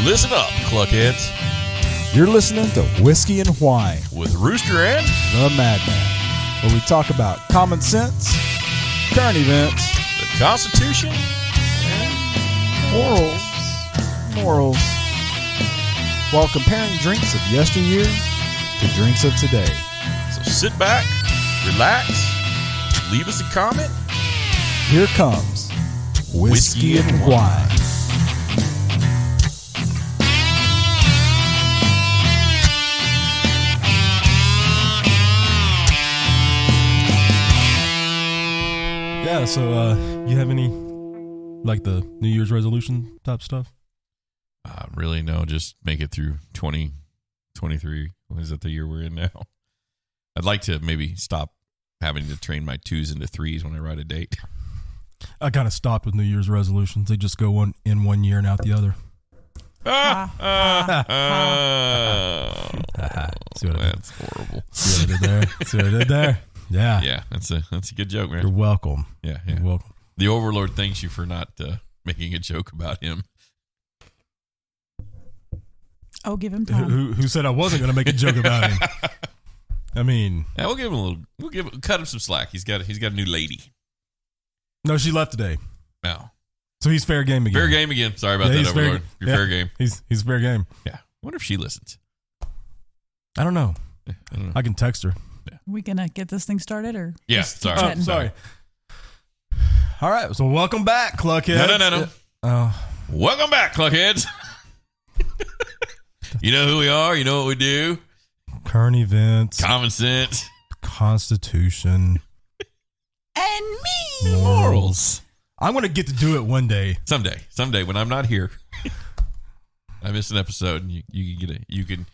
Listen up, cluckheads. You're listening to Whiskey and Whine With Rooster and the Madman, where we talk about common sense, current events, the Constitution, and morals, while comparing drinks of yesteryear to drinks of today. So sit back, relax, leave us a comment. Here comes Whiskey and Whine. Yeah, so you have any, like, the New Year's resolution type stuff? Really, no, just make it through 2023. Is that the year we're in now? I'd like to maybe stop having to train my 2s into 3s when I write a date. I kind of stopped with New Year's resolutions. They just go one year and out the other. See what I did? That's horrible. See what I did there? See what I did there? Yeah. Yeah, that's a good joke, man. You're welcome. Yeah. You're welcome. The Overlord thanks you for not making a joke about him. Oh, give him time. Who said I wasn't going to make a joke about him? I mean, yeah, we'll give him a little. Cut him some slack. He's got a new lady. No, she left today. No, so he's fair game again. Fair game again. Sorry about that, Overlord. You're fair game. He's fair game. Yeah. I wonder if she listens. I don't know. Yeah, I don't know. I can text her. Yeah. We gonna get this thing started, or yeah? just keep Sorry. chatting? Sorry. All right. So welcome back, Cluckhead. No. Welcome back, Cluckheads. You know who we are. You know what we do. Current events. Common sense. Constitution. And me. Morals. I'm going to get to do it one day. Someday when I'm not here. I missed an episode, and you can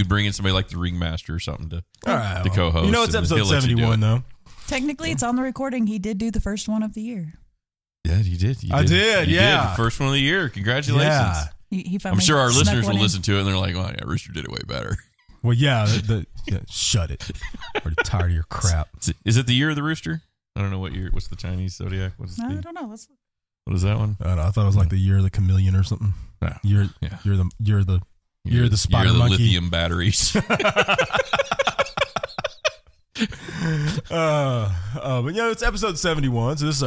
bring in somebody like the ringmaster or something to co-host. You know, it's episode 71 though. Technically, it's on the recording. He did do the first one of the year. Yeah, you did. I did. You did. The first one of the year. Congratulations. Yeah. He I'm sure our listeners will listen to it and they're like, "Well, yeah, Rooster did it way better." Well, yeah. Shut it. I'm already tired of your crap. Is it the year of the rooster? I don't know what year. What's the Chinese zodiac? I don't know. What is that one? I don't know, I thought it was like the year of the chameleon or something. No. You're the spider the monkey. lithium batteries. But it's episode 71. So this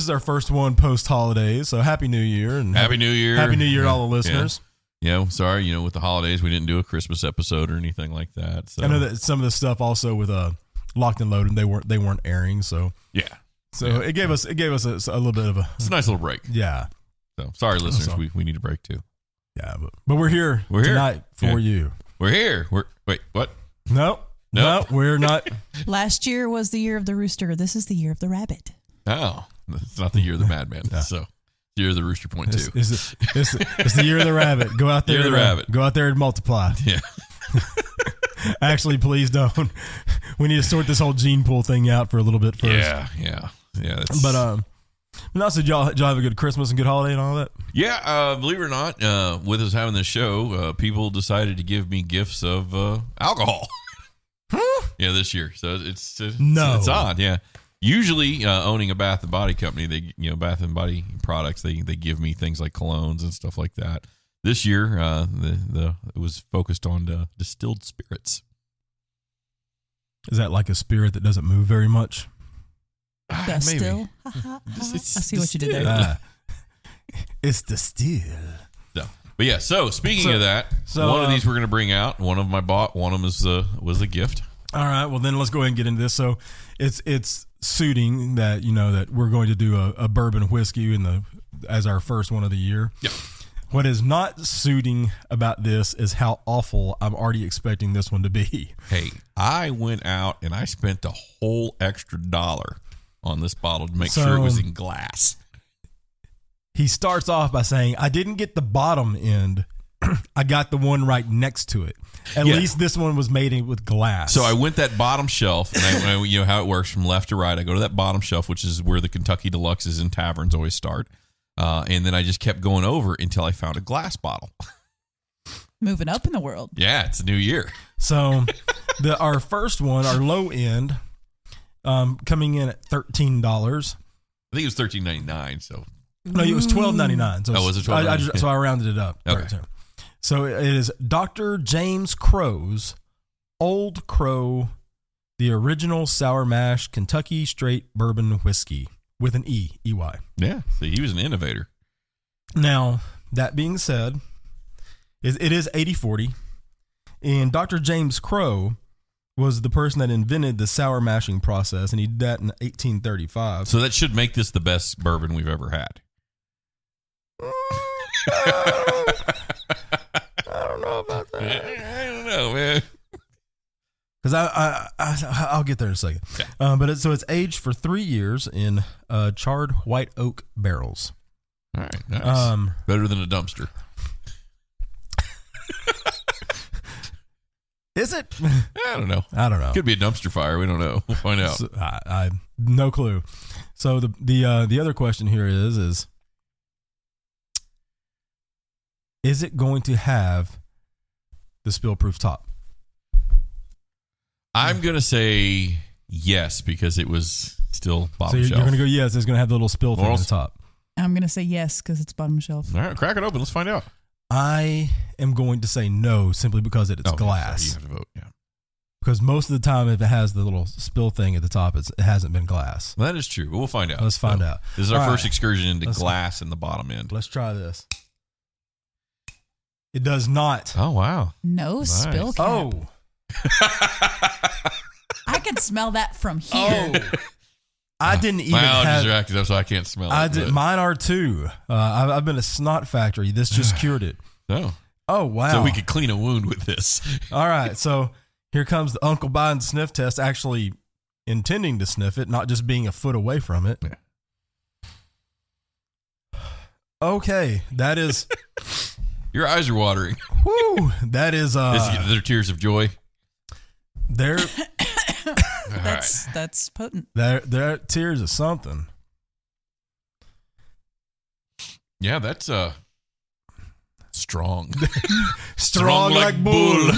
is our first one post holidays. So happy New Year and Happy New Year to all the listeners. Yeah, sorry. With the holidays, we didn't do a Christmas episode or anything like that. So. I know that some of the stuff also with Locked and Loaded, they weren't airing. So yeah. So it gave us a little bit of a. It's a nice little break. Yeah. So sorry, listeners, we need a break too. Yeah, but we're here tonight for you. We're here. Wait, what? No, we're not. Last year was the year of the rooster. This is the year of the rabbit. Oh, it's not the year of the Madman. No. So the year of the Rooster point two. It's the year of the rabbit. Go out there. Year of the rabbit. Go out there and multiply. Yeah. Actually, please don't. We need to sort this whole gene pool thing out for a little bit first. Yeah. But did y'all have a good Christmas and good holiday and all that? Yeah, believe it or not, with us having this show, people decided to give me gifts of alcohol. Yeah, this year. So it's odd. Yeah. Usually, owning a Bath and Body company, Bath and Body products, they give me things like colognes and stuff like that. This year, it was focused on distilled spirits. Is that like a spirit that doesn't move very much? Still. I see what you did there. It's the still. So, but yeah. So speaking of that, one of these we're going to bring out. One of them I bought. One of them was a gift. All right. Well, then let's go ahead and get into this. So it's suiting that that we're going to do a bourbon whiskey as our first one of the year. Yep. What is not suiting about this is how awful I'm already expecting this one to be. Hey, I went out and I spent a whole extra $1 on this bottle to make sure it was in glass. He starts off by saying, I didn't get the bottom end. I got the one right next to it. At least this one was made with glass. So I went that bottom shelf, and I you know how it works from left to right. I go to that bottom shelf, which is where the Kentucky Deluxes and taverns always start. And then I just kept going over until I found a glass bottle. Moving up in the world. Yeah, it's a new year. So our first one, our low end, coming in at $13. I think it was $13.99. So no, it was $12.99. So was it $12.99? So I rounded it up. Okay. Right, So it is Dr. James Crow's Old Crow, the original Sour Mash Kentucky Straight Bourbon Whiskey with an E-Y. Yeah, so he was an innovator. Now, that being said, it is 80-40, and Dr. James Crow was the person that invented the sour mashing process, and he did that in 1835. So that should make this the best bourbon we've ever had. I don't know about that. I don't know, man. Because I'll get there in a second. Okay. But it's aged for 3 years in charred white oak barrels. All right, nice. Better than a dumpster. Is it? I don't know. Could be a dumpster fire. We don't know. We'll find out. So, I no clue. So the other question here is it going to have the spill-proof top? I'm going to say yes, because it was still bottom shelf. shelf. You're going to go yes, it's going to have the little spill thing at the top. I'm going to say yes, because it's bottom shelf. All right, crack it open. Let's find out. I am going to say no, simply because it's glass. You have to vote, yeah. Because most of the time, if it has the little spill thing at the top, it hasn't been glass. Well, that is true. But we'll find out. Let's find out. This is our first excursion into glass in the bottom end. Let's try this. It does not. Oh, wow. No Nice. spill cap. Oh. I can smell that from here. Oh. I didn't even my allergies have. are active, so I can't smell it. Mine are too. I've been a snot factory. This just cured it. No. Oh, wow. So we could clean a wound with this. All right. So here comes the Uncle Biden sniff test, actually intending to sniff it, not just being a foot away from it. Yeah. Okay. That is. Your eyes are watering. Whoo. That is. They're tears of joy. They're. That's potent. They're tears of something. Yeah, that's strong. Strong like bull.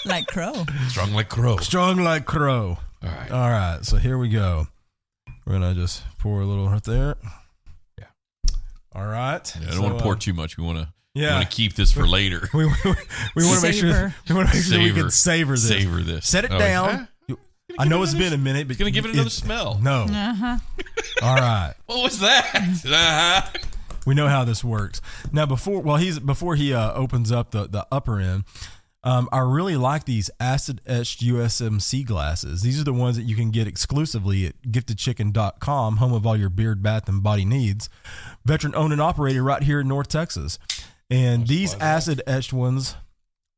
Like crow. Strong like crow. Strong like crow. All right. All right. So here we go. We're going to just pour a little right there. Yeah. All right. Yeah, I don't want to pour too much. We want to. Yeah. We want to keep this for later. We want to make sure we can savor this. Savor this. Set it down. I know it's been a minute, but it's going to give it another smell. No. Uh-huh. All right. What was that? Uh-huh. We know how this works. Now, before he opens up the upper end, I really like these acid etched USMC glasses. These are the ones that you can get exclusively at giftedchicken.com, home of all your beard, bath, and body needs. Veteran owned and operated right here in North Texas. And these acid etched ones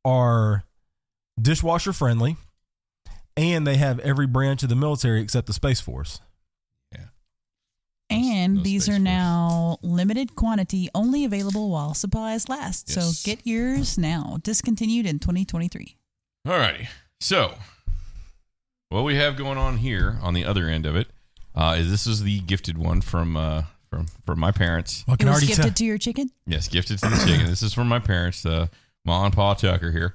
are dishwasher friendly, and they have every branch of the military except the Space Force. And these are now limited quantity, only available while supplies last. Yes. So get yours now. Discontinued in 2023. All righty. So, what we have going on here on the other end of it is this is the gifted one from my parents. Well, It was gifted to your chicken? Yes, gifted to the chicken. This is from my parents, Ma and Pa Tucker here.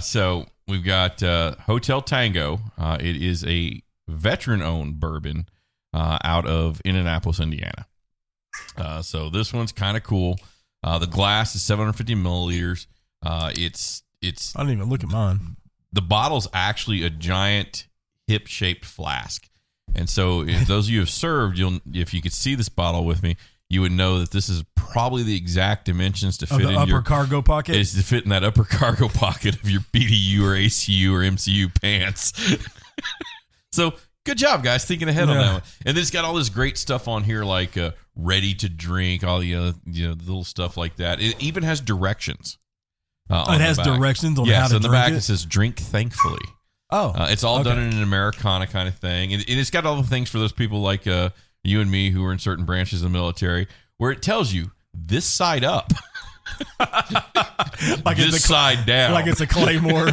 So we've got Hotel Tango. It is a veteran-owned bourbon out of Indianapolis, Indiana. So this one's kind of cool. The glass is 750 milliliters. It's. I didn't even look at mine. The bottle's actually a giant hip-shaped flask, and so if those of you have served, if you could see this bottle with me, you would know that this is probably the exact dimensions to fit in upper your cargo pocket. Is to fit in that upper cargo pocket of your BDU or ACU or MCU pants. So. Good job, guys, thinking ahead on that one. And then it's got all this great stuff on here, like ready to drink, all the little stuff like that. It even has directions. It has directions on how to drink it? Yes, on the back it says drink thankfully. Oh. It's all done in an Americana kind of thing. And it's got all the things for those people like you and me who are in certain branches of the military, where it tells you this side up. Like this side down. Like it's a claymore.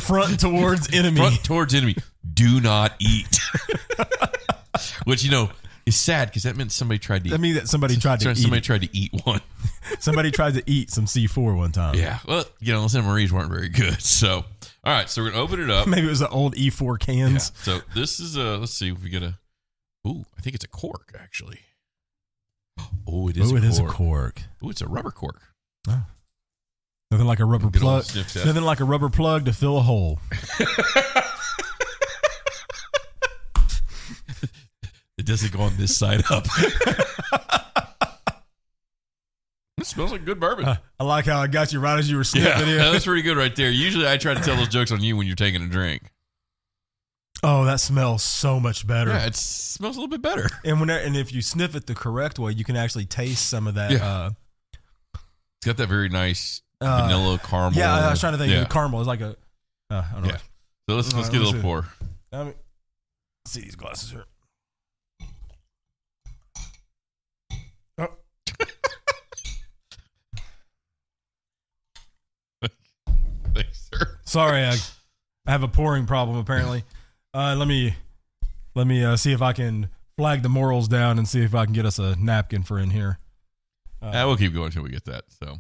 Front towards enemy. Front towards enemy. Do not eat. Which, is sad because that meant somebody tried to eat. That means that somebody tried to eat. Somebody tried to eat one. Somebody tried to eat some C4 one time. Yeah. Well, those MREs weren't very good. So, all right. So we're going to open it up. Maybe it was the old E4 cans. Yeah. So this is let's see if we get I think it's a cork, actually. Oh, it is a cork. Is a cork. Oh, it's a rubber cork. Oh. Nothing like a rubber Good old plug. sniff test. Nothing like a rubber plug to fill a hole. It doesn't go on this side up. It smells like good bourbon. I like how I got you right as you were sniffing it. That's pretty good right there. Usually I try to tell those jokes on you when you're taking a drink. Oh, that smells so much better. Yeah, it smells a little bit better. And if you sniff it the correct way, you can actually taste some of that. Yeah. It's got that very nice vanilla caramel. Yeah, I was trying to think of the caramel. It's like a. I don't know. Yeah. So let's get a little pour. Let me see these glasses here. Oh. Thanks, sir. Sorry, I have a pouring problem apparently. Let me see if I can flag the morals down and see if I can get us a napkin for in here. We'll keep going until we get that. So,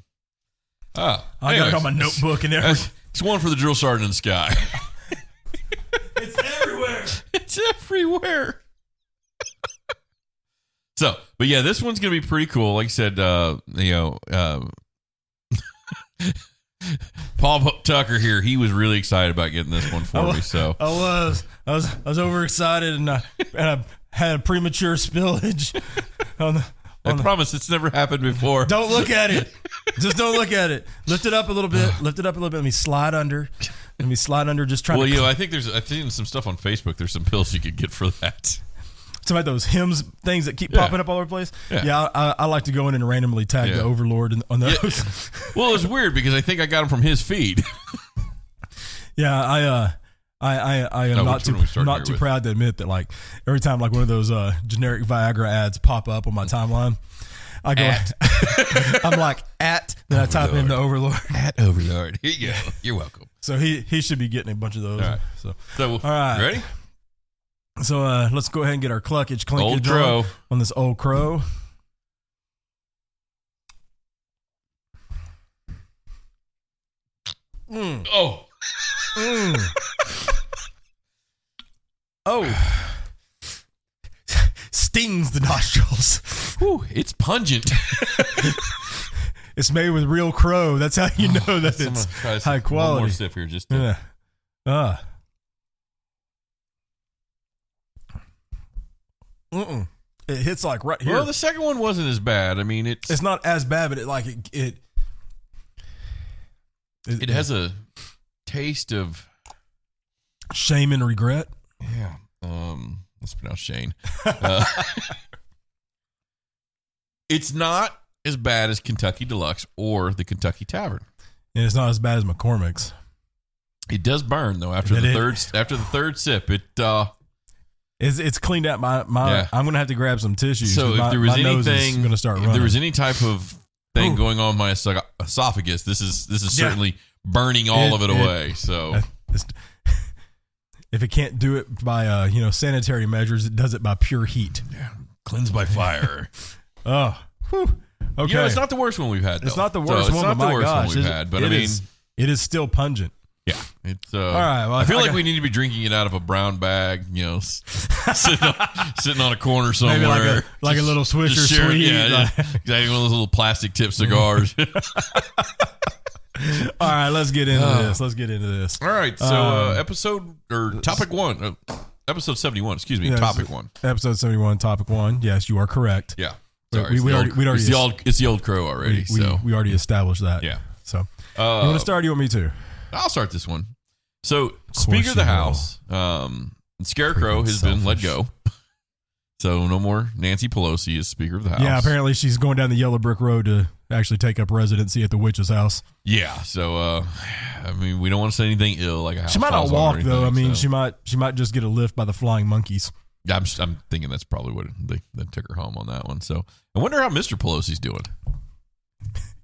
I got it on my notebook and everything. It's one for the drill sergeant in the sky. It's everywhere. It's everywhere. So, but yeah, this one's gonna be pretty cool. Like I said, Paul Tucker here, he was really excited about getting this one for me. So I was overexcited and I had a premature spillage on the. I promise it's never happened before. Don't look at it. Just don't look at it. Lift it up a little bit. Let me slide under. Just trying to. Well, I think I've seen some stuff on Facebook. There's some pills you could get for that. Some of those hymns things that keep popping up all over the place. Yeah, I like to go in and randomly tag the Overlord on those. Yeah. Well, it's weird because I think I got them from his feed. Yeah, I am not too proud to admit that like every time like one of those generic Viagra ads pop up on my timeline, I go I'm like then I type in the Overlord. At Overlord. Here you go. You're welcome. So he should be getting a bunch of those. All right. So all right. Ready? So let's go ahead and get our clunkage Old Crow on this Old Crow. Oh. Oh. Stings the nostrils. Whew, it's pungent. It's made with real crow. That's how you know that it's high quality. One more sip here, just to... It hits like right here. Well, the second one wasn't as bad. I mean, it's not as bad, but it has a taste of shame and regret. Yeah. Let's pronounce Shane. It's not as bad as Kentucky Deluxe or the Kentucky Tavern. And it's not as bad as McCormick's. It does burn though after the third sip. It's cleaned out my I'm gonna have to grab some tissues. So if there was anything gonna start running. If there was any type of thing going on my esophagus, this is certainly burning all of it away. So if it can't do it by sanitary measures, it does it by pure heat. Yeah. Cleanse by fire. Oh. Whew. Okay. It's not the worst one we've had though. It's not the worst one. It's not the worst one we've had, but I mean it is still pungent. Yeah, it's. All right. Well, I feel like we need to be drinking it out of a brown bag, sitting on a corner somewhere, maybe like a little Swisher Sweet. Yeah, exactly, one of those little plastic tip cigars. All right, let's get into this. All right, so topic 71. Excuse me, topic 1. Episode 71, topic 1. Yes, you are correct. Yeah, sorry, it's the old crow already. We already established that. Yeah. So you want to start? Or you want me to? I'll start this one. So, Speaker of the House, Scarecrow has been let go. So, no more Nancy Pelosi as Speaker of the House. Yeah, apparently she's going down the yellow brick road to actually take up residency at the witch's house. Yeah, so, I mean, we don't want to say anything ill like a house. She might not walk, though. I mean, so. she might just get a lift by the flying monkeys. Yeah, I'm thinking that's probably what they took her home on that one. So, I wonder how Mr. Pelosi's doing.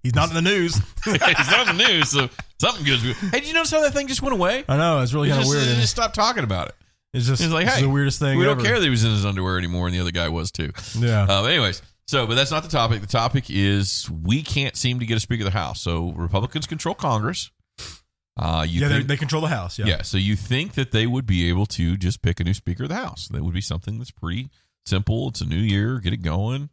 He's not in the news. He's not in the news, so something good. Hey, did you notice how that thing just went away? I know, it's really kind of weird. They just stopped talking about it. It's like, hey, it's the weirdest thing we ever. don't care that he was in his underwear anymore, and the other guy was too. Yeah. Anyways, but that's not the topic. The topic is we can't seem to get a Speaker of the House. So Republicans control Congress. They control the House. Yeah. Yeah. So you think that they would be able to just pick a new Speaker of the House? That would be something that's pretty Simple. It's a new year. Get it going.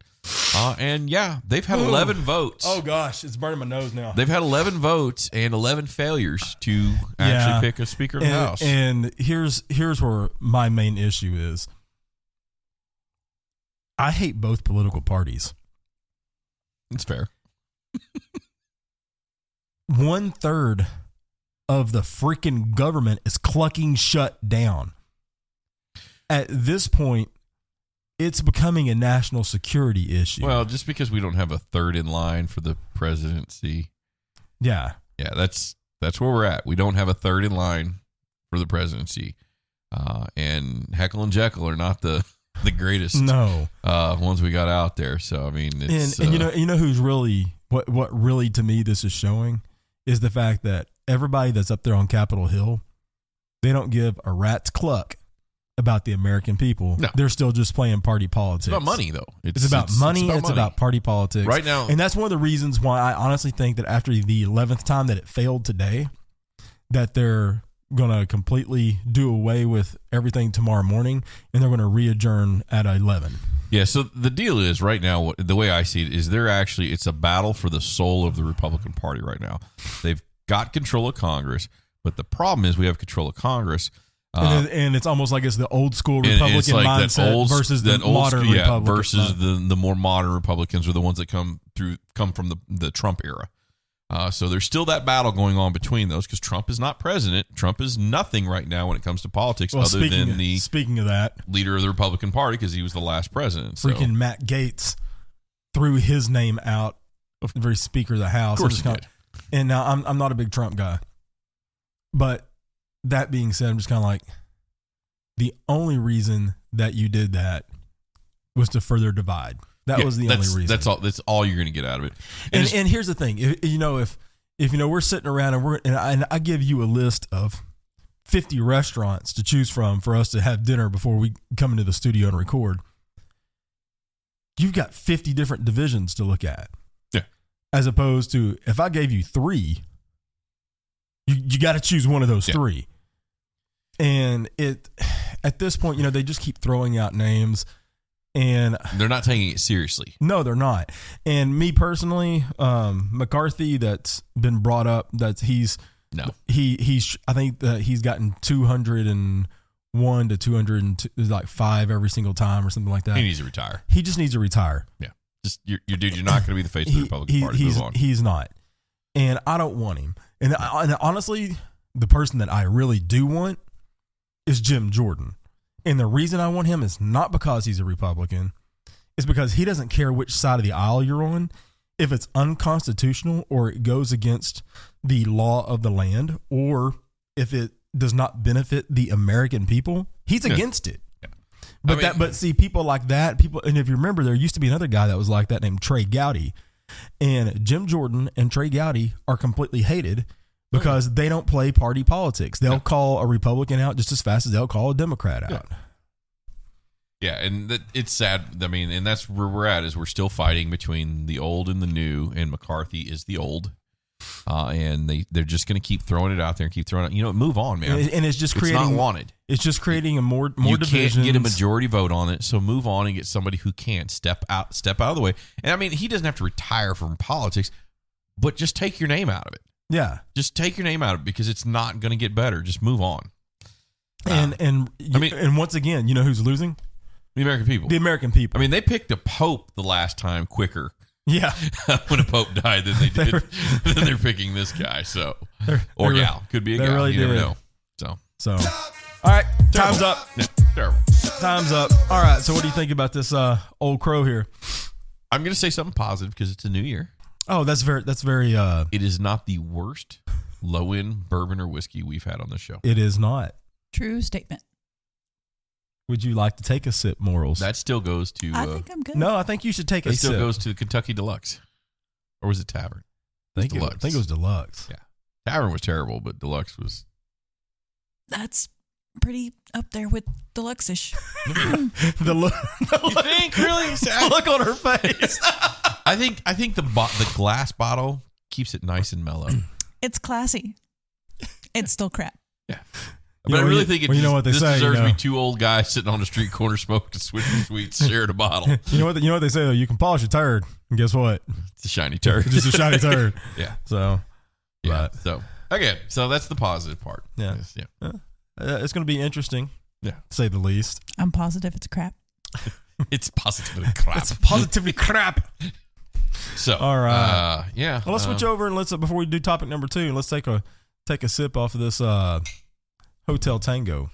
And yeah, they've had 11 votes. Oh gosh, it's burning my nose now. They've had 11 votes and 11 failures to actually pick a Speaker of the House. And here's where my main issue is. I hate both political parties. It's fair. 1/3 of the freaking government is clucking shut down. At this point, it's becoming a national security issue. Well, just because we don't have a third in line for the presidency. Yeah. Yeah, that's where we're at. We don't have a third in line for the presidency. And Heckle and Jekyll are not the greatest ones we got out there. So, I mean, it's... And you know who's really... What really, to me, this is showing is the fact that everybody that's up there on Capitol Hill, they don't give a rat's cluck about the American people. No. They're still just playing party politics. It's about money, though. It's about money. It's about party politics. Right now. And that's one of the reasons why I honestly think that after the 11th time that it failed today, that they're going to completely do away with everything tomorrow morning, and they're going to re-adjourn at 11. Yeah, so the deal is right now, the way I see it is it's a battle for the soul of the Republican Party right now. They've got control of Congress, but the problem is we have control of Congress. And it's almost like it's the old school Republican mindset versus the modern Republican. Versus the more modern Republicans are the ones that come from the Trump era. So there's still that battle going on between those because Trump is not president. Trump is nothing right now when it comes to politics other than the speaking of that, leader of the Republican Party because he was the last president. Freaking Matt Gaetz threw his name out, the very Speaker of the House. Of course he did. And now I'm not a big Trump guy, but that being said, I'm just kind of like, the only reason that you did that was to further divide. That was the only reason. That's all you're going to get out of it. And here's the thing: if we're sitting around and I give you a list of 50 restaurants to choose from for us to have dinner before we come into the studio and record, you've got 50 different divisions to look at. Yeah. As opposed to if I gave you 3. You got to choose one of those 3. And at this point, they just keep throwing out names and they're not taking it seriously. No, they're not. And me personally, McCarthy, that's been brought up, that he's I think that he's gotten 201 to 205 every single time or something like that. He needs to retire. He just needs to retire. Yeah. Just you're not going to be the face of the Republican Party. Move on. He's not. And I don't want him. And honestly, the person that I really do want is Jim Jordan. And the reason I want him is not because he's a Republican. It's because he doesn't care which side of the aisle you're on. If it's unconstitutional or it goes against the law of the land or if it does not benefit the American people, he's against it. Yeah. But see, people like that, and if you remember, there used to be another guy that was like that named Trey Gowdy. And Jim Jordan and Trey Gowdy are completely hated because they don't play party politics. They'll call a Republican out just as fast as they'll call a Democrat out. Yeah, and it's sad. I mean, and that's where we're at, is we're still fighting between the old and the new, and McCarthy is the old. And they're just going to keep throwing it out there and keep throwing it. Move on, man. And it's not wanted. It's just creating a more you divisions. Can't get a majority vote on it, so move on and get somebody who can step out of the way. And I mean, he doesn't have to retire from politics, but just take your name out of it. Yeah, just take your name out of it because it's not going to get better. Just move on. And once again, you know who's losing? The American people. The American people. I mean, they picked a pope the last time quicker. Yeah, when a pope died than they did. Then they're picking this guy. So or gal, could be a gal. Really you never know. So. All right, time's up. Yeah, terrible. Time's up. All right, so what do you think about this old crow here? I'm going to say something positive because it's a new year. Oh, that's very. It is not the worst low-end bourbon or whiskey we've had on the show. It is not. True statement. Would you like to take a sip, Morals? That still goes to... I think I'm good. No, I think you should take a sip. It still goes to the Kentucky Deluxe. Or was it Tavern? I think it was Deluxe. Yeah. Tavern was terrible, but Deluxe was... That's pretty up there with Deluxe-ish. The look. You think? Really? Look on her face. I think the glass bottle keeps it nice and mellow. It's classy. It's still crap. Yeah. But I really think you know what they this say, deserves to be two old guys sitting on the street corner smoking Swisher Sweets, sharing a bottle. You know what they say though. You can polish a turd, and guess what? It's a shiny turd. It's just a shiny turd. Yeah. So. Yeah. But, So again, that's the positive part. Yeah. Yeah. It's going to be interesting. Yeah. To say the least. I'm positive it's crap. It's positively crap. It's positively crap. So, all right. Yeah. Well, let's switch over and before we do topic number 2, let's take a sip off of this Hotel Tango.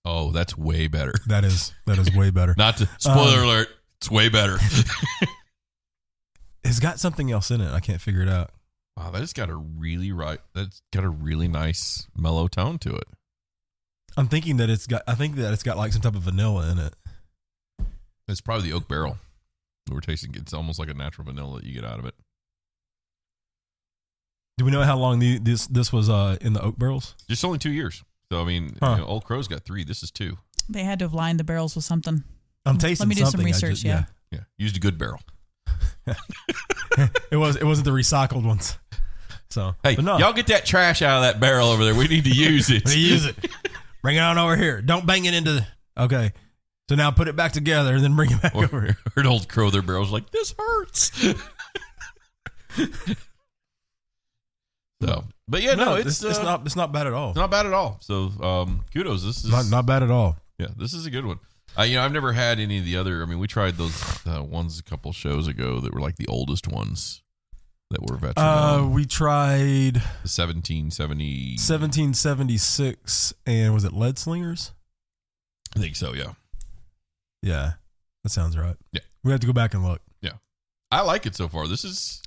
Oh, that's way better. That is way better. Not to spoiler alert. It's way better. It's got something else in it. I can't figure it out. Wow, that's got a really nice mellow tone to it. I'm thinking that it's got like some type of vanilla in it. It's probably the oak barrel that we're tasting. It's almost like a natural vanilla that you get out of it. Do we know how long this was in the oak barrels? Just only 2 years. So, I mean, Old Crow's got 3. This is 2. They had to have lined the barrels with something. I'm tasting. Let me do something. some research. Yeah. Used a good barrel. It wasn't the recycled ones. So hey, y'all get that trash out of that barrel over there. We need to use it. Use it. Bring it on over here. Don't bang it into the. Okay. So now put it back together and then bring it back over here. Heard Old Crow, their barrel's like, this hurts. So, but yeah, no, it's not bad at all. It's not bad at all. So, kudos. This is not bad at all. Yeah, this is a good one. I've never had any of the other. I mean, we tried those ones a couple shows ago that were like the oldest ones that were veteran. We tried 1776, and was it Lead Slingers? I think so. Yeah. Yeah, that sounds right. Yeah, we have to go back and look. Yeah, I like it so far. This is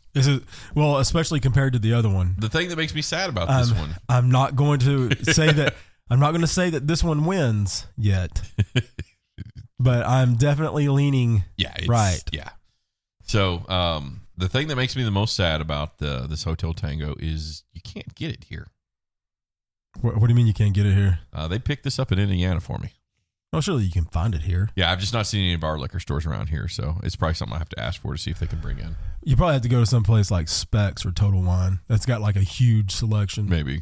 well, especially compared to the other one. The thing that makes me sad about this one. I'm not going to say that. I'm not going to say that this one wins yet. But I'm definitely leaning right. Yeah. So the thing that makes me the most sad about this Hotel Tango is you can't get it here. What do you mean you can't get it here? They picked this up in Indiana for me. Oh, surely you can find it here. Yeah, I've just not seen any of our liquor stores around here, so it's probably something I have to ask for to see if they can bring in. You probably have to go to some place like Specs or Total Wine. That's got like a huge selection. Maybe.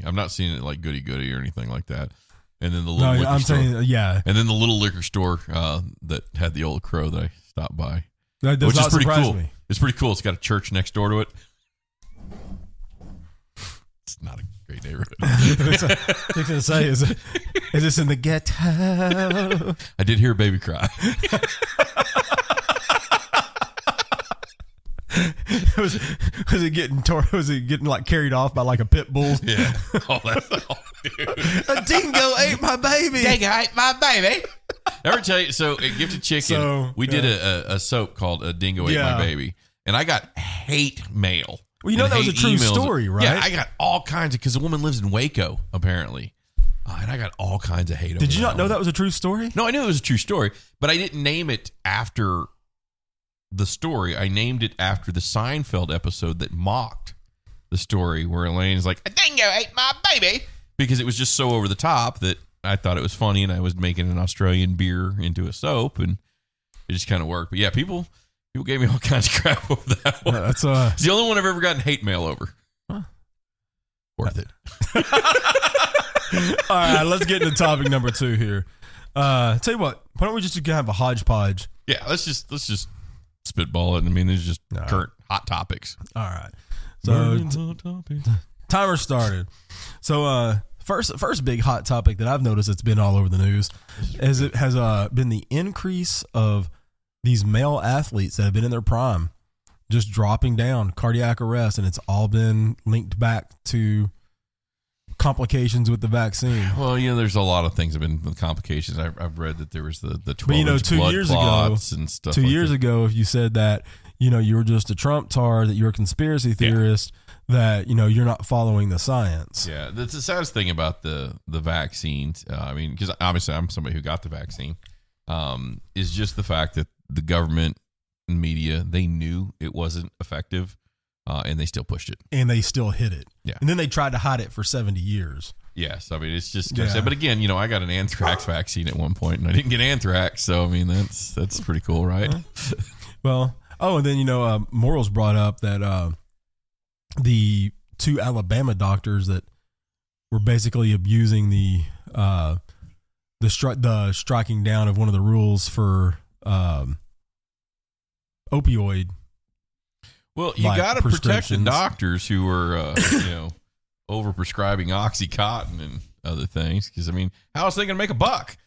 I'm not seeing it like Goody Goody or anything like that. And then the little liquor store. And then the little liquor store that had the Old Crow that I stopped by. That does not surprise me. It's pretty cool. It's got a church next door to it. It's not a great neighborhood. I was going to say, is this in the ghetto? I did hear a baby cry. Was it getting like carried off by like a pit bull? Yeah. Oh, that's all, dude. A dingo ate my baby. Dingo ate my baby. Ever tell you? So at Gifted Chicken, we did a soap called "A Dingo Ate My Baby," and I got hate mail. Well, you know that was a true story, right? Yeah, I got all kinds of because the woman lives in Waco apparently, and I got all kinds of hate. Did you not know that was a true story? No, I knew it was a true story, but I didn't name it after the story. I named it after the Seinfeld episode that mocked the story where Elaine's like, "A dingo ate my baby," because it was just so over the top that I thought it was funny, and I was making an Australian beer into a soap, and it just kind of worked. But yeah, people gave me all kinds of crap over that one. It's the only one I've ever gotten hate mail over. Huh. Worth it. All right, let's get into topic number 2 here. Tell you what, why don't we just have a hodgepodge? Yeah, let's just spitball it. I mean, there's just current hot topics. All right. So timer started. So first big hot topic that I've noticed that's been all over the news has been the increase of these male athletes that have been in their prime just dropping down, cardiac arrest, and it's all been linked back to complications with the vaccine. Well, there's a lot of things that have been complications. I've read that there was the 12-inch 2 blood clots and stuff. 2 years ago, if you said that you were just a Trump tar, that you're a conspiracy theorist, that you're not following the science. Yeah, that's the saddest thing about the vaccines. I mean, because obviously I'm somebody who got the vaccine. Is just the fact that the government and media, they knew it wasn't effective, and they still pushed it. And they still hid it. Yeah. And then they tried to hide it for 70 years. Yes. I mean, it's just sad. But again, I got an anthrax vaccine at one point, and I didn't get anthrax. So, I mean, that's pretty cool, right? Well, and then, Morals brought up that the 2 Alabama doctors that were basically abusing the striking down of one of the rules for opioid. Well, you got to protect the doctors who are, overprescribing OxyContin and other things. Because, I mean, how else are they going to make a buck?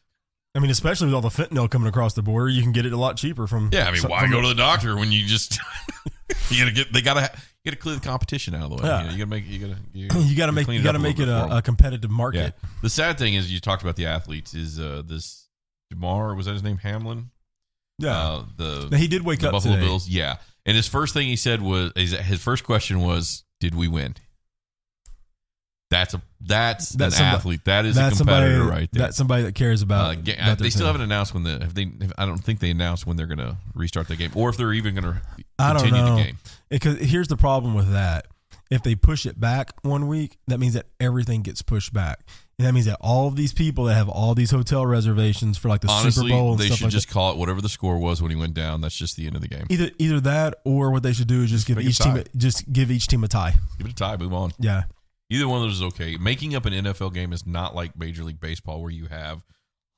I mean, especially with all the fentanyl coming across the border, you can get it a lot cheaper from. Yeah, I mean, why go to the doctor when you just you gotta clear the competition out of the way. Yeah. You gotta make it a competitive market. Yeah. The sad thing is, you talked about the athletes. Is this Damar? Was that his name? Hamlin? Yeah. He did wake up Buffalo today. Bills. Yeah, and his first thing he said was his first question was, "Did we win?" That's an athlete. That is a competitor right there. That's somebody that cares about. They still haven't announced when I don't think they announced when they're going to restart the game, or if they're even going to continue the game. Because here's the problem with that: if they push it back 1 week, that means that everything gets pushed back, and that means that all of these people that have all these hotel reservations for like the Honestly, Super Bowl, and they stuff should like just call it whatever the score was when he went down. That's just the end of the game. Either that, or what they should do is just give each team a tie. Give it a tie. Move on. Yeah. Either one of those is okay. Making up an NFL game is not like Major League Baseball where you have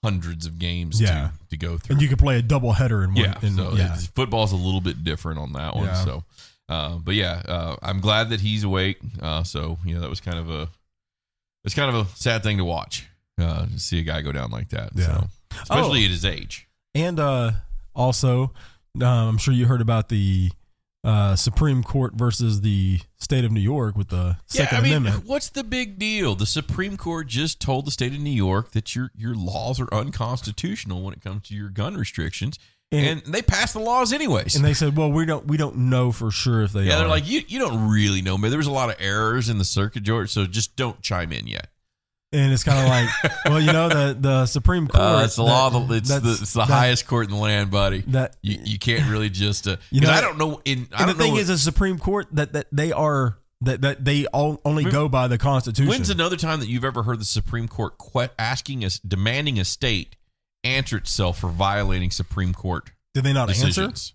hundreds of games to go through. And you can play a doubleheader in one. Football's a little bit different on that one. Yeah. So, I'm glad that he's awake. That was kind of a sad thing to watch, to see a guy go down like that. Yeah. So, especially at his age. And also, I'm sure you heard about the Supreme Court versus the state of New York with the Second Amendment. What's the big deal? The Supreme Court just told the state of New York that your laws are unconstitutional when it comes to your gun restrictions, and they passed the laws anyways. And they said, "Well, we don't know for sure if they are." Yeah, they're like, you don't really know. There was a lot of errors in the circuit, George, so just don't chime in yet. And it's kind of like, well, the Supreme Court. It's the law. It's the highest court in the land, buddy. That you can't really just. I don't know. The thing is, the Supreme Court that they only go by the Constitution. When's another time that you've ever heard the Supreme Court demanding a state answer itself for violating Supreme Court? Did they not decisions? Answer?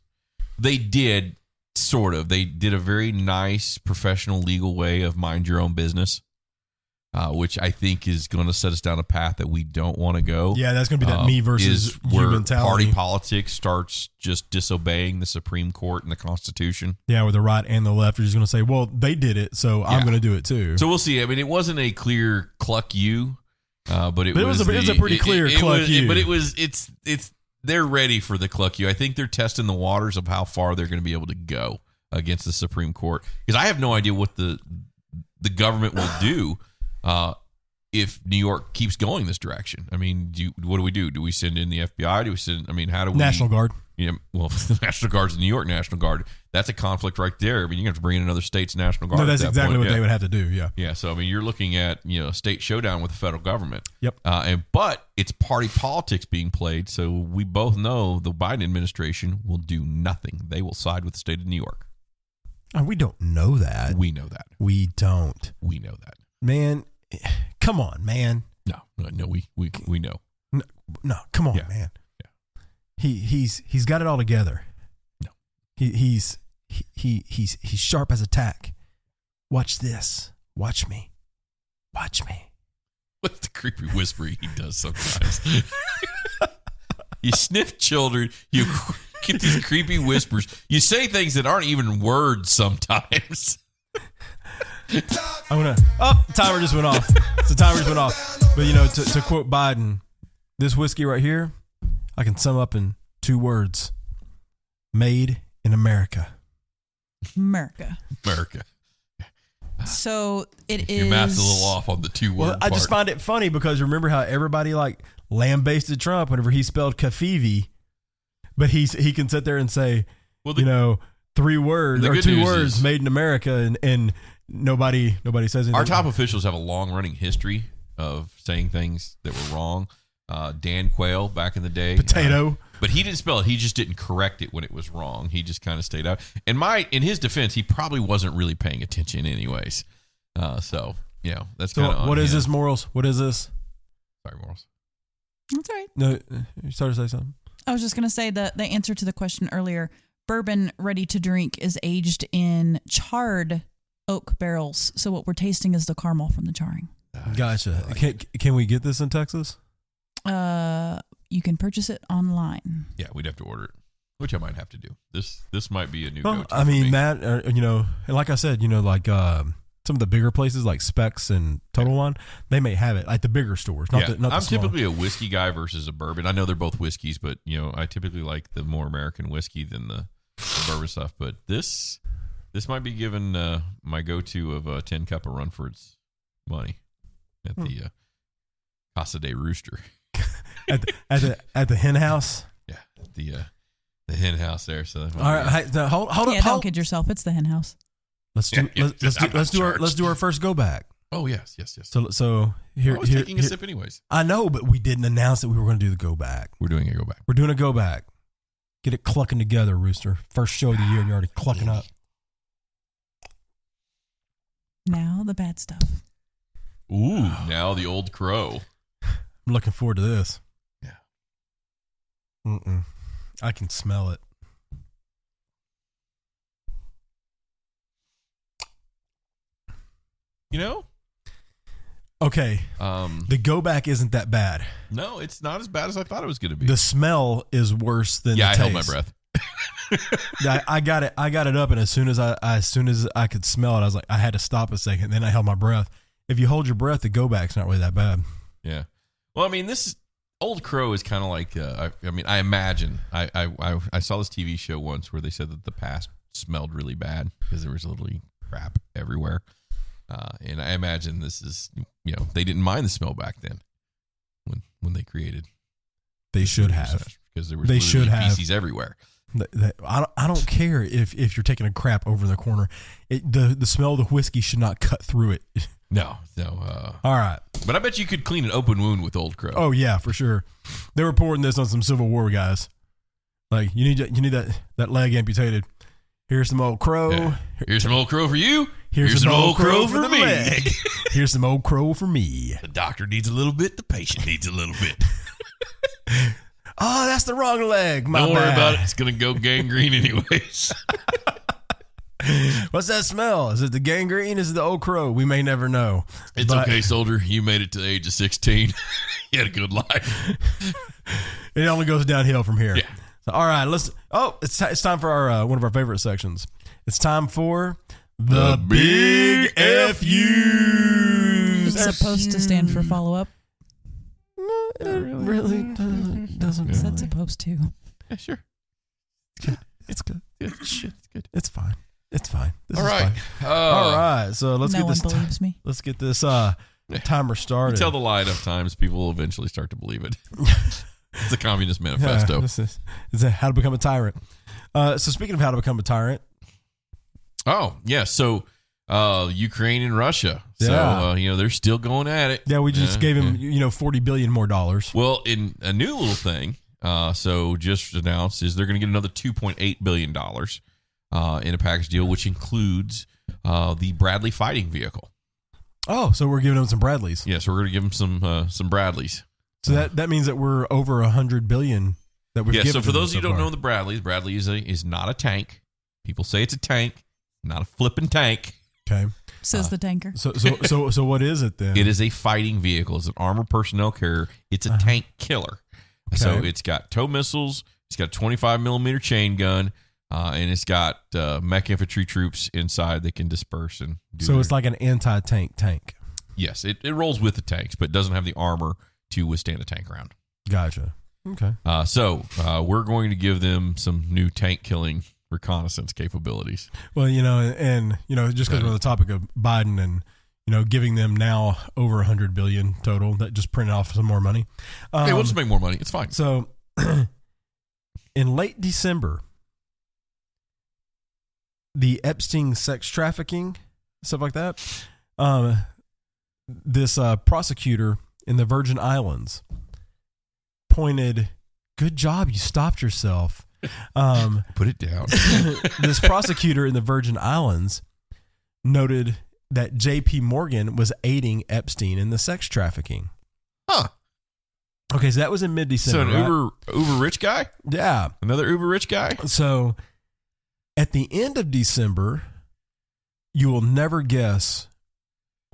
They did, sort of. They did a very nice, professional, legal way of mind your own business. Which I think is going to set us down a path that we don't want to go. Yeah, that's going to be that me versus you mentality. Party politics starts just disobeying the Supreme Court and the Constitution. Yeah, where the right and the left are just going to say, well, they did it, so I'm going to do it too. So we'll see. I mean, it wasn't a clear cluck you, but it was a pretty clear cluck you. But it's they're ready for the cluck you. I think they're testing the waters of how far they're going to be able to go against the Supreme Court, because I have no idea what the government will do. If New York keeps going this direction. I mean, what do we do? Do we send in the FBI? How do we... National Guard. Yeah, well, the National Guard's the New York National Guard. That's a conflict right there. I mean, you're going to have to bring in another state's National Guard. No, that's exactly what they would have to do, yeah. Yeah, so, I mean, you're looking at, a state showdown with the federal government. Yep. But it's party politics being played, so we both know the Biden administration will do nothing. They will side with the state of New York. We don't know that. We know that. We don't. We know that. Man, come on, man. No, we know. No, come on, man. Yeah. He's got it all together. No. He's sharp as a tack. Watch this. Watch me. Watch me. What's the creepy whisper he does sometimes? You sniff children, you get these creepy whispers. You say things that aren't even words sometimes. Timer just went off. The timer just went off. But to quote Biden, this whiskey right here, I can sum up in 2 words: made in America. America. So it is. Your math's a little off on the 2 word. Well, I just find it funny because remember how everybody lambasted Trump whenever he spelled Kafivi, but he can sit there and say, 3 words or 2 words made in America, and nobody says anything. Our top officials have a long running history of saying things that were wrong. Dan Quayle back in the day, potato, but he didn't spell it. He just didn't correct it when it was wrong. He just kind of stayed out. And in his defense, he probably wasn't really paying attention, anyways. That's kind of. What is this, Morals? What is this? Sorry, Morals. That's all right. No, you started to say something. I was just going to say the answer to the question earlier. Bourbon ready to drink is aged in charred oak barrels. So what we're tasting is the caramel from the charring. Gotcha. Can we get this in Texas? You can purchase it online. Yeah, we'd have to order it, which I might have to do. This might be a new Well, go-to. I mean, for me. Matt, and like I said, like some of the bigger places like Specs and Total Wine, they may have it, like the bigger stores. Not the I'm small. typically a whiskey guy versus a bourbon. I know they're both whiskeys, but I typically like the more American whiskey than the bourbon stuff. But this might be given my go-to of a 10 cup of Runford's money at the Casa de Rooster. at the hen house. Yeah, the hen house there. So All right, hold up. Don't kid yourself. It's the hen house. Let's do our first go back. Oh yes. So here, I was taking a sip anyways. I know, but we didn't announce that we were going to do the go back. We're doing a go back. We're doing a go back. Get it clucking together, Rooster. First show of the year, and you're already clucking up. Now the bad stuff. Ooh, now the Old Crow. I'm looking forward to this. Yeah. I can smell it. Okay. The go back isn't that bad. No, it's not as bad as I thought it was going to be. The smell is worse than the I taste. held my breath. I got it up, and as soon as I could smell it, I was like, I had to stop a second. Then I held my breath. If you hold your breath, the go back's not really that bad. Yeah. Well, I mean, this Old Crow is kind of like. I imagine. I saw this TV show once where they said that the past smelled really bad because there was literally crap everywhere. And I imagine this is, they didn't mind the smell back then when they created. They should have, because there was feces everywhere. I don't care if you're taking a crap over in the corner. The smell of the whiskey should not cut through it. No. All right, but I bet you could clean an open wound with Old Crow. Oh yeah, for sure. They were pouring this on some Civil War guys. Like you need that leg amputated. Here's some Old Crow. Yeah. Here's some Old Crow for you. Here's some Old Crow for me. leg. Here's some Old Crow for me. The doctor needs a little bit. The patient needs a little bit. Oh, that's the wrong leg. Don't worry about it. It's going to go gangrene anyways. What's that smell? Is it the gangrene? Is it the Old Crow? We may never know. It's okay, soldier. You made it to the age of 16. You had a good life. It only goes downhill from here. Yeah. So, all right, it's time for our one of our favorite sections. It's time for the Big FUs. It's supposed to stand for follow up. It really doesn't. Is that supposed to? Yeah, sure. It's good. It's good. It's fine. It's fine. This All is right. fine. All right. So let's No get one this. believes me. Let's get this timer started. You tell the lie enough times, people will eventually start to believe it. It's a communist manifesto. Yeah, this is how to become a tyrant. So speaking of how to become a tyrant. Oh, yeah. So Ukraine and Russia. So, Yeah. they're still going at it. Yeah, we just gave him, $40 billion more dollars. Well, in a new little thing, so just announced is they're going to get another $2.8 billion in a package deal, which includes the Bradley fighting vehicle. Oh, so we're giving them some Bradleys. Yeah, so we're going to give them some Bradleys. So that means that we're over $100 billion that we've given. So for them those of you who so don't far. know the Bradley is not a tank. People say it's a tank, not a flipping tank. Okay. Says the tanker. So what is it then? It is a fighting vehicle. It's an armored personnel carrier. It's a tank killer. Okay. So it's got tow missiles. It's got a 25 millimeter chain gun, and it's got mech infantry troops inside that can disperse and do So it's like an anti-tank tank. Yes, it rolls with the tanks, but doesn't have the armor to withstand a tank round. Gotcha. Okay. So we're going to give them some new tank killing reconnaissance capabilities. Well, just because we're on the topic of Biden and giving them now over $100 billion total, that just printed off some more money. Hey, we'll just make more money. It's fine. So, in late December, the Epstein sex trafficking stuff like that, this prosecutor in the Virgin Islands pointed, "Good job, you stopped yourself." Put it down. This prosecutor in the Virgin Islands noted that J.P. Morgan was aiding Epstein in the sex trafficking. Huh. Okay, so that was in mid-December. So an uber rich guy? Yeah. Another uber rich guy? So at the end of December, you will never guess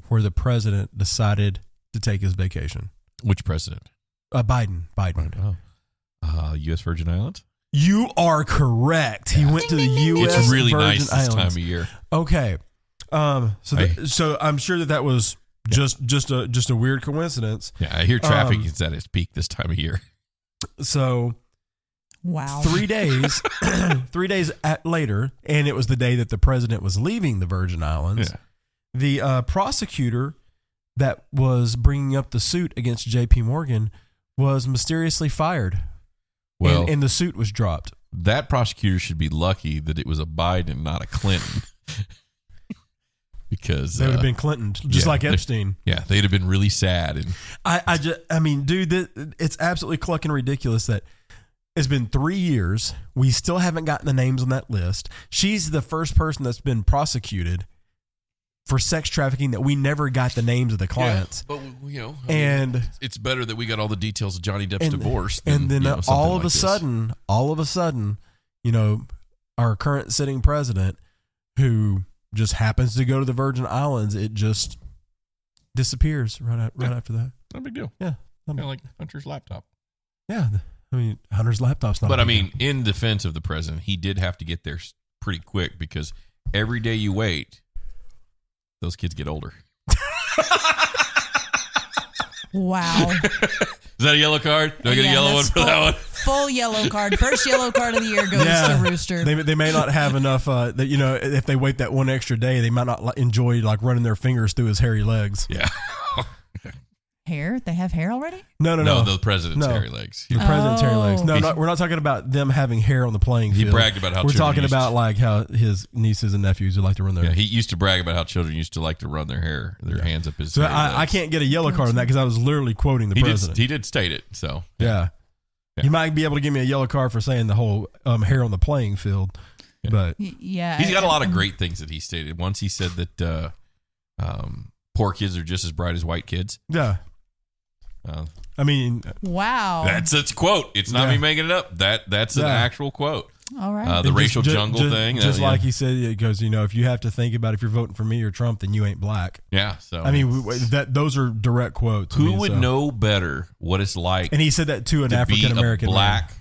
where the president decided to take his vacation. Which president? Biden. U.S. Virgin Islands? You are correct. He went to the U.S. It's really Virgin nice Islands. this time of year. Okay. So I'm sure that was just a weird coincidence. Yeah, I hear traffic is at its peak this time of year. So wow. 3 days, later, and it was the day that the president was leaving the Virgin Islands. Yeah. The prosecutor that was bringing up the suit against J.P. Morgan was mysteriously fired. Well, and the suit was dropped. That prosecutor should be lucky that it was a Biden, not a Clinton. Because they would have been Clinton, just like Epstein. Yeah, they'd have been really sad. And I mean, dude, it's absolutely clucking ridiculous that it's been 3 years. We still haven't gotten the names on that list. She's the first person that's been prosecuted for sex trafficking that we never got the names of the clients. Yeah, but and it's better that we got all the details of Johnny Depp's divorce. And then all of a sudden, our current sitting president, who just happens to go to the Virgin Islands, it just disappears right after that. Not a big deal. Yeah, kind of like Hunter's laptop. Yeah, I mean, Hunter's laptop's not. But I mean, in defense of the president, he did have to get there pretty quick because every day you wait, those kids get older. Wow. Is that a yellow card? Do I get a yellow one for that one? Full yellow card. First yellow card of the year goes to Rooster. They may not have enough. That if they wait that one extra day, they might not enjoy running their fingers through his hairy legs. Yeah. Hair? They have hair already? No. The president's hairy legs. The president's hairy legs. No, we're not talking about them having hair on the playing field. He bragged about how we're talking about how his nieces and nephews would like to run their. Yeah, he used to brag about how children used to like to run their hands up his. So I can't get a yellow card on that because I was literally quoting the president. He did state it. So yeah. You might be able to give me a yellow card for saying the whole hair on the playing field, but yeah, he's got a lot of great things that he stated. Once he said that poor kids are just as bright as white kids. Yeah. I mean, wow. That's a quote. It's not me making it up. That's an actual quote. All right. The racial jungle thing. Just like he said, it goes, if you have to think about if you're voting for me or Trump, then you ain't black. Yeah. So I mean, those are direct quotes. Who would know better what it's like? And he said that to an African American black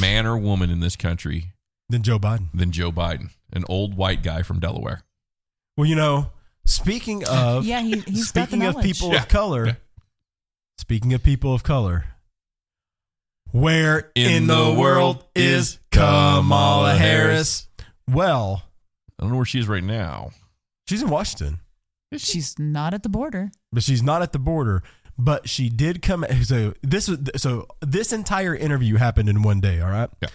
man or woman in this country than Joe Biden, an old white guy from Delaware. Well, speaking of he's speaking of people of color. Yeah. Speaking of people of color, where in the world is Kamala Harris? Well, I don't know where she is right now. She's in Washington. She's not at the border. But she's not at the border. But she did come. So this entire interview happened in one day. All right. Yeah.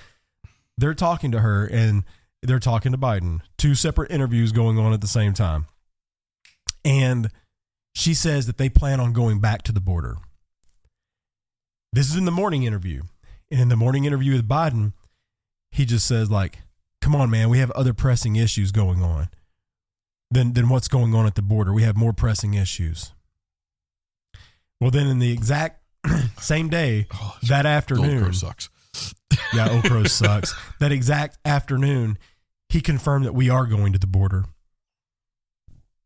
They're talking to her and they're talking to Biden. 2 separate interviews going on at the same time. And she says that they plan on going back to the border. This is in the morning interview. And in the morning interview with Biden, he just says, come on, man, we have other pressing issues going on than what's going on at the border. We have more pressing issues. Well, then in the exact same day, that afternoon. Old Crow sucks. Yeah, Old Crow sucks. That exact afternoon, he confirmed that we are going to the border.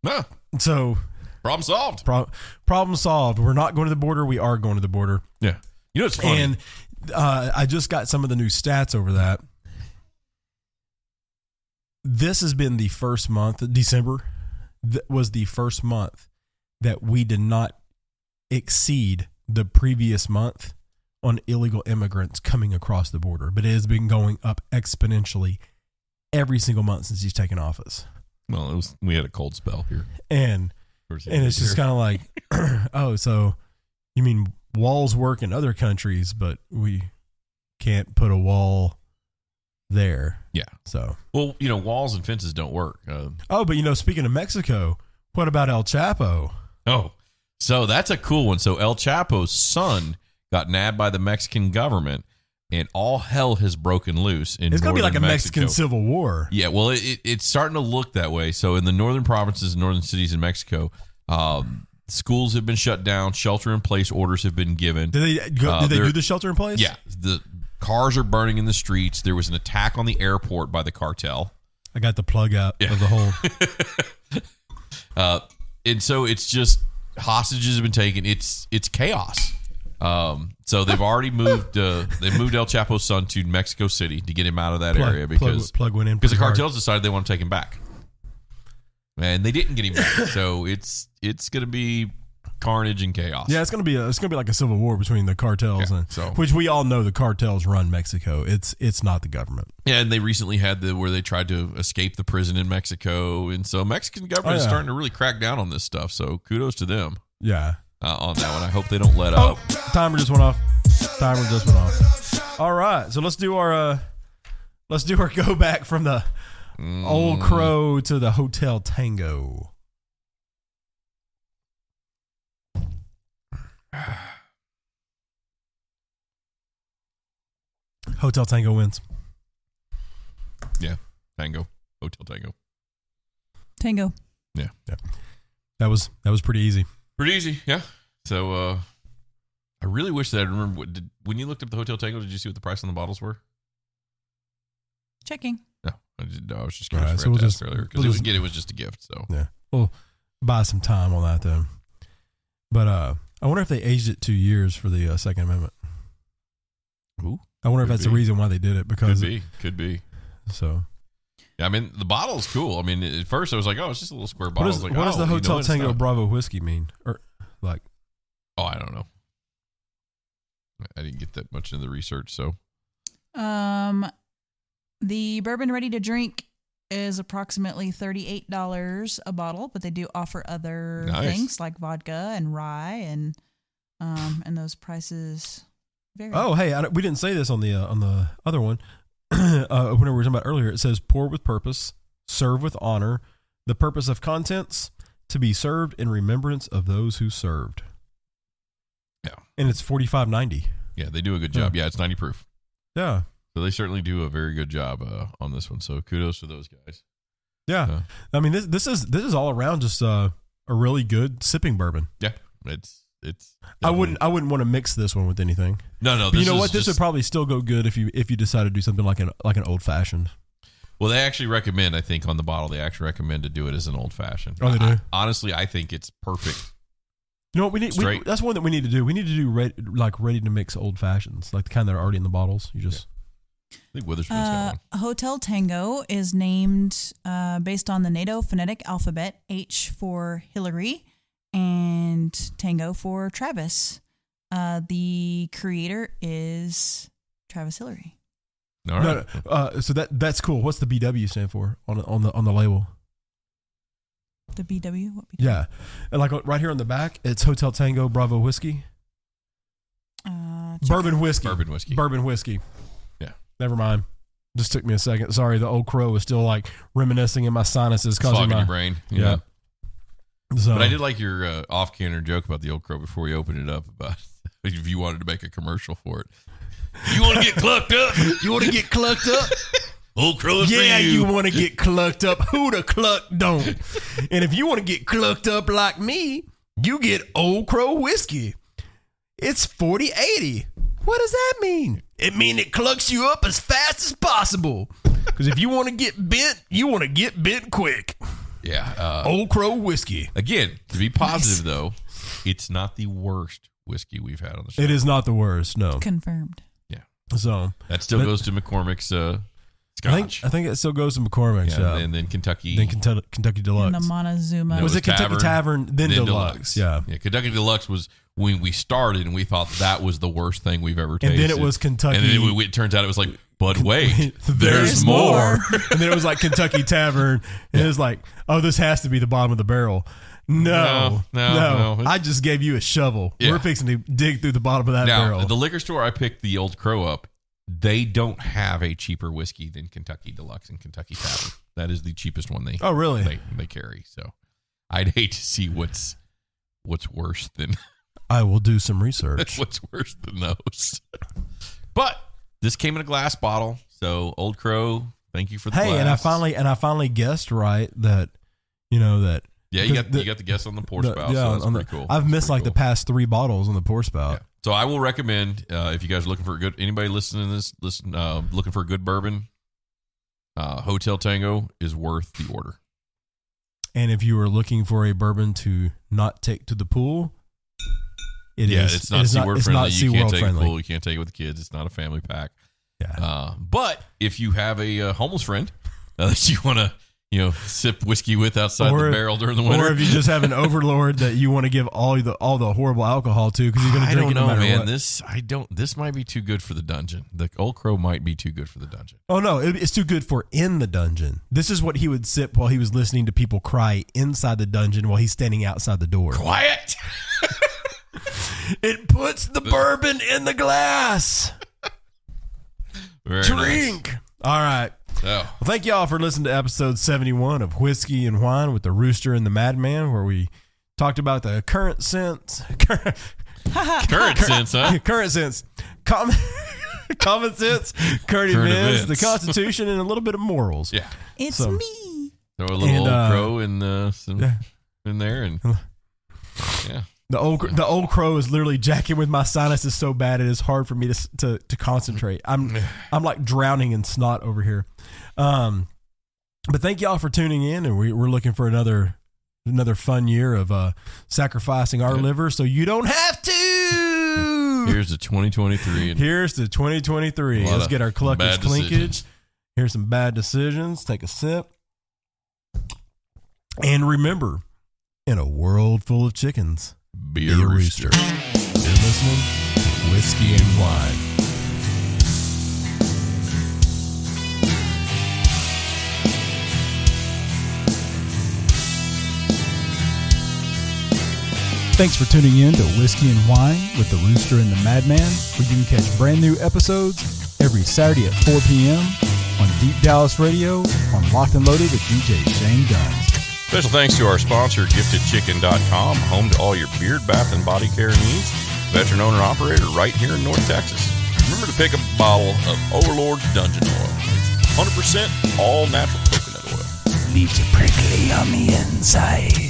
Huh. So problem solved. Problem solved. We're not going to the border. We are going to the border. Yeah. It's funny. And I just got some of the new stats over that. This has been the first month, December was the first month that we did not exceed the previous month on illegal immigrants coming across the border. But it has been going up exponentially every single month since he's taken office. Well, we had a cold spell here. And it's just kind of like, oh, so you mean walls work in other countries, but we can't put a wall there. Yeah. So, well, walls and fences don't work. But speaking of Mexico, what about El Chapo? Oh, so that's a cool one. So El Chapo's son got nabbed by the Mexican government, and all hell has broken loose in. It's going to be like a Mexico. Mexican civil war. Yeah, well, it's starting to look that way. So in the northern provinces and northern cities in Mexico, schools have been shut down. Shelter-in-place orders have been given. Did they do the shelter-in-place? Yeah. The cars are burning in the streets. There was an attack on the airport by the cartel. I got the plug out of the hole. And so it's just hostages have been taken. It's chaos. So they've already moved. They moved El Chapo's son to Mexico City to get him out of that area because plug went in because the pretty hard. cartels decided they want to take him back, and they didn't get him back. So it's going to be carnage and chaos. Yeah, it's gonna be like a civil war between the cartels, which we all know the cartels run Mexico. It's not the government. Yeah, and they recently had where they tried to escape the prison in Mexico, and so Mexican government is starting to really crack down on this stuff. So kudos to them. Yeah, on that one. I hope they don't let up. Timer just went off. All right, so let's do our go back from the Old Crow to the Hotel Tango. Hotel Tango wins. Yeah, Tango. Hotel Tango. Tango. Yeah. That was pretty easy. Pretty easy, yeah. So I really wish that I remember when you looked up the Hotel Tango, did you see what the price on the bottles were? Checking. No, I was just curious. Right, so we'll just earlier because it was just a gift. So yeah, we'll buy some time on that then. But I wonder if they aged it 2 years for the Second Amendment. Ooh, I wonder if that's the reason why they did it. Because could be. So, yeah, I mean the bottle's cool. I mean, at first I was like, oh, it's just a little square bottle. What does the Hotel Tango Bravo whiskey mean? Or like, oh, I don't know. I didn't get that much into the research. So, the bourbon ready to drink is approximately $38 a bottle, but they do offer other things like vodka and rye and those prices vary. Oh, hey, we didn't say this on the other one. Whenever we were talking about earlier, it says pour with purpose, serve with honor. The purpose of contents to be served in remembrance of those who served. Yeah, and it's $45.90. Yeah, they do a good job. Yeah, it's 90 proof. Yeah. So they certainly do a very good job on this one. So kudos to those guys. Yeah, I mean this is all around just a really good sipping bourbon. Yeah, it's. I wouldn't want to mix this one with anything. No. But you know what? This would probably still go good if you decide to do something like an old fashioned. Well, they actually recommend. I think on the bottle they actually recommend to do it as an old fashioned. Oh, they do. Honestly, I think it's perfect. You know what we need? That's one that we need to do. We need to do ready to mix old fashions, like the kind that are already in the bottles. You just. I think Witherspoon's got one. Hotel Tango is named based on the NATO phonetic alphabet, H for Hillary and Tango for Travis. The creator is Travis Hillary. All right. No, so that's cool. What's the BW stand for on the label? The BW? What BW? Yeah, and like right here on the back, it's Hotel Tango Bravo whiskey. Bourbon whiskey. Yeah. Never mind. Just took me a second. Sorry, the Old Crow is still like reminiscing in my sinuses, causing your brain. Yeah. So, but I did like your off-camera joke about the Old Crow before you opened it up about if you wanted to make a commercial for it. You want to get clucked up? You want to get clucked up? Old Crow's for yeah, you. You want to get clucked up. Who the cluck don't? And if you want to get clucked up like me, you get Old Crow whiskey. It's 40/80. What does that mean? It means it clucks you up as fast as possible. Because if you want to get bent, you want to get bent quick. Yeah. Old Crow whiskey. Again, to be positive, though, it's not the worst whiskey we've had on the show. It is not the worst, no. Confirmed. Yeah. So that still goes to McCormick's Scotch. I think it still goes to McCormick's. Yeah, and then Kentucky. Then Kentucky Deluxe. And the Montezuma. Was it Kentucky Tavern, then Deluxe? Yeah. Kentucky Deluxe was when we started, and we thought that was the worst thing we've ever tasted. And then it was Kentucky. And then it turns out it was like, but wait, there's more. And then it was like Kentucky Tavern. And it was like, oh, this has to be the bottom of the barrel. No. I just gave you a shovel. Yeah. We're fixing to dig through the bottom of that barrel. At the liquor store I picked the Old Crow up, they don't have a cheaper whiskey than Kentucky Deluxe and Kentucky Tavern. That is the cheapest one they carry. So I'd hate to see what's worse than I will do some research. What's worse than those? But this came in a glass bottle, so Old Crow, thank you for the glass. Hey, and I finally guessed right that that. Yeah, you got the guess on the pour spout. Yeah, so that's pretty cool. I've missed like the past 3 bottles on the pour spout. Yeah. So I will recommend if you guys are looking for anybody listening to this, looking for a good bourbon, Hotel Tango is worth the order. And if you are looking for a bourbon to not take to the pool, it's not SeaWorld friendly. You can't take it to the friendly. pool. You can't take it with the kids. It's not a family pack. Yeah. But if you have a homeless friend that you want to, sip whiskey with outside the barrel during the winter, or if you just have an overlord that you want to give all the horrible alcohol to because you're going to drink it no matter what. This might be too good for the dungeon. The Old Crow might be too good for the dungeon. Oh no, it's too good for in the dungeon. This is what he would sip while he was listening to people cry inside the dungeon while he's standing outside the door. Quiet. It puts the bourbon in the glass. Very Drink. Nice. All right. Oh. Well, thank y'all for listening to episode 71 of Whiskey and Whine with the Rooster and the Madman, where we talked about the current sense. Current sense, huh? Current sense. Common sense, current events, the Constitution, and a little bit of morals. Yeah. It's me. Throw a little Old Crow in there, and yeah. The old crow is literally jacking with my sinuses so bad it is hard for me to concentrate. I'm like drowning in snot over here. But thank y'all for tuning in, and we're looking for another fun year of sacrificing our liver so you don't have to. Here's the 2023. Here's the 2023. Let's get our cluckage clinkage. Here's some bad decisions. Take a sip. And remember, in a world full of chickens, be a rooster. You're listening to Whiskey and Whine. Thanks for tuning in to Whiskey and Whine with the Rooster and the Madman, where you can catch brand new episodes every Saturday at 4 p.m. on Deep Dallas Radio on Locked and Loaded with DJ Shane Guns. Special thanks to our sponsor, GiftedChicken.com, home to all your beard, bath, and body care needs. Veteran owner operator right here in North Texas. Remember to pick up a bottle of Overlord's Dungeon Oil. It's 100% all natural coconut oil. Leaves you prickly on the inside.